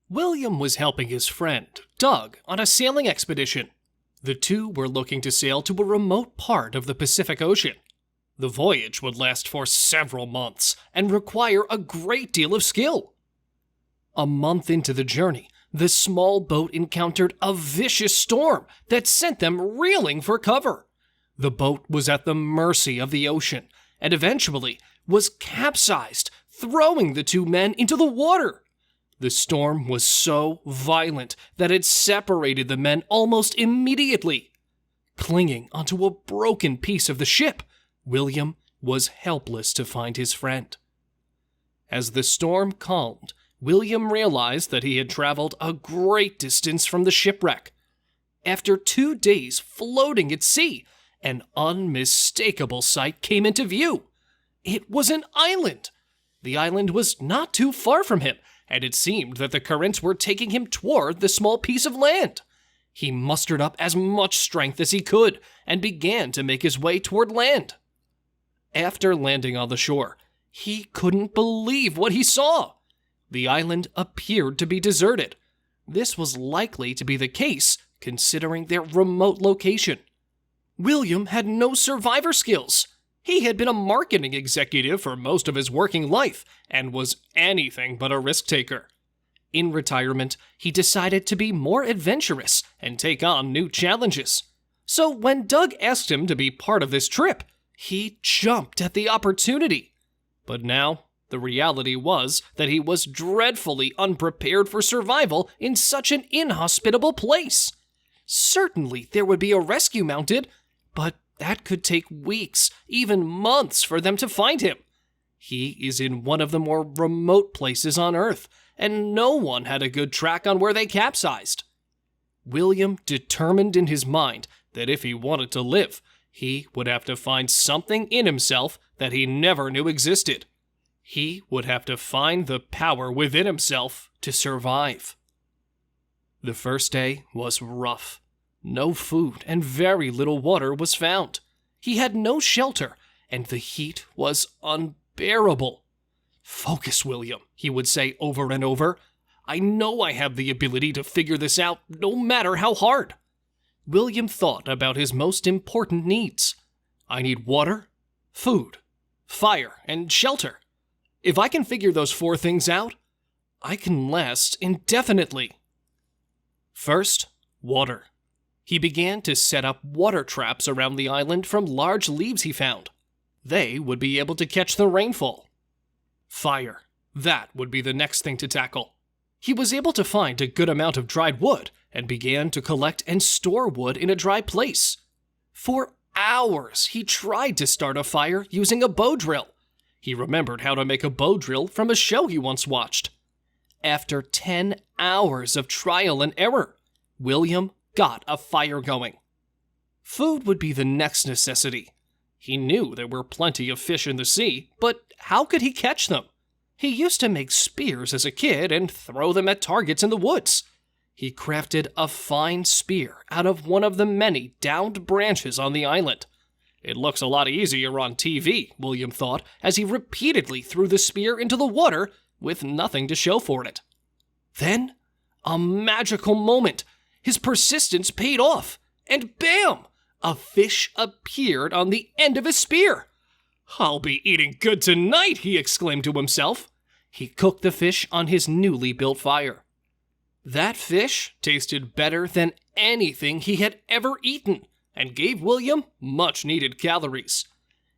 William was helping his friend, Doug, on a sailing expedition. The two were looking to sail to a remote part of the Pacific Ocean. The voyage would last for several months and require a great deal of skill. A month into the journey, the small boat encountered a vicious storm that sent them reeling for cover. The boat was at the mercy of the ocean and eventually was capsized, throwing the two men into the water. The storm was so violent that it separated the men almost immediately. Clinging onto a broken piece of the ship, William was helpless to find his friend. As the storm calmed, William realized that he had traveled a great distance from the shipwreck. After 2 days floating at sea, an unmistakable sight came into view. It was an island. The island was not too far from him, and it seemed that the currents were taking him toward the small piece of land. He mustered up as much strength as he could and began to make his way toward land. After landing on the shore, he couldn't believe what he saw. The island appeared to be deserted. This was likely to be the case, considering their remote location. William had no survivor skills. He had been a marketing executive for most of his working life and was anything but a risk taker. In retirement, he decided to be more adventurous and take on new challenges. So when Doug asked him to be part of this trip, he jumped at the opportunity. But now, the reality was that he was dreadfully unprepared for survival in such an inhospitable place. Certainly there would be a rescue mounted, but that could take weeks, even months for them to find him. He is in one of the more remote places on Earth, and no one had a good track on where they capsized. William determined in his mind that if he wanted to live, he would have to find something in himself that he never knew existed. He would have to find the power within himself to survive. The first day was rough. No food and very little water was found. He had no shelter, and the heat was unbearable. "Focus, William," he would say over and over. "I know I have the ability to figure this out, no matter how hard." William thought about his most important needs. "I need water, food, fire, and shelter. If I can figure those 4 things out, I can last indefinitely." First, water. He began to set up water traps around the island from large leaves he found. They would be able to catch the rainfall. Fire. That would be the next thing to tackle. He was able to find a good amount of dried wood and began to collect and store wood in a dry place. For hours, he tried to start a fire using a bow drill. He remembered how to make a bow drill from a show he once watched. After 10 hours of trial and error, William got a fire going. Food would be the next necessity. He knew there were plenty of fish in the sea, but how could he catch them? He used to make spears as a kid and throw them at targets in the woods. He crafted a fine spear out of one of the many downed branches on the island. It looks a lot easier on TV, William thought, as he repeatedly threw the spear into the water with nothing to show for it. Then, a magical moment. His persistence paid off, and bam! A fish appeared on the end of his spear. "I'll be eating good tonight," he exclaimed to himself. He cooked the fish on his newly built fire. That fish tasted better than anything he had ever eaten and gave William much-needed calories.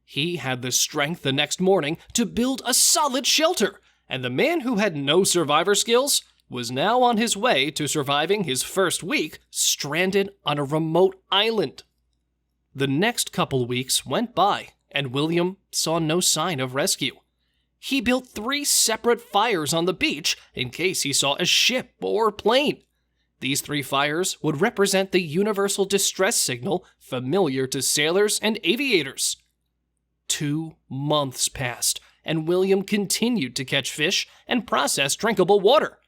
He had the strength the next morning to build a solid shelter, and the man who had no survivor skills was now on his way to surviving his first week stranded on a remote island. The next couple weeks went by, and William saw no sign of rescue. He built 3 separate fires on the beach in case he saw a ship or plane. These 3 fires would represent the universal distress signal familiar to sailors and aviators. 2 months passed, and William continued to catch fish and process drinkable water.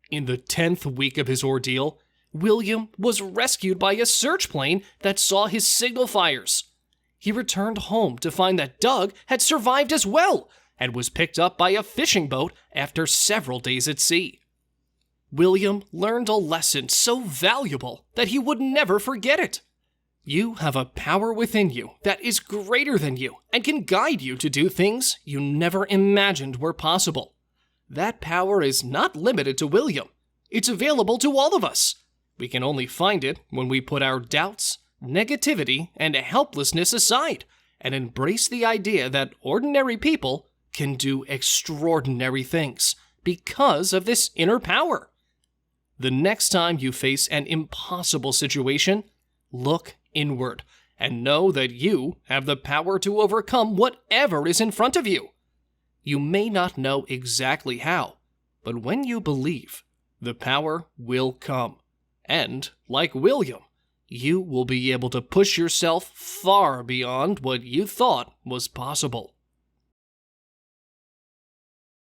In the 10th week of his ordeal, William was rescued by a search plane that saw his signal fires. He returned home to find that Doug had survived as well and was picked up by a fishing boat after several days at sea. William learned a lesson so valuable that he would never forget it. You have a power within you that is greater than you and can guide you to do things you never imagined were possible. That power is not limited to William. It's available to all of us. We can only find it when we put our doubts, negativity, and helplessness aside and embrace the idea that ordinary people can do extraordinary things because of this inner power. The next time you face an impossible situation, look inward and know that you have the power to overcome whatever is in front of you. You may not know exactly how, but when you believe, the power will come. And, like William, you will be able to push yourself far beyond what you thought was possible.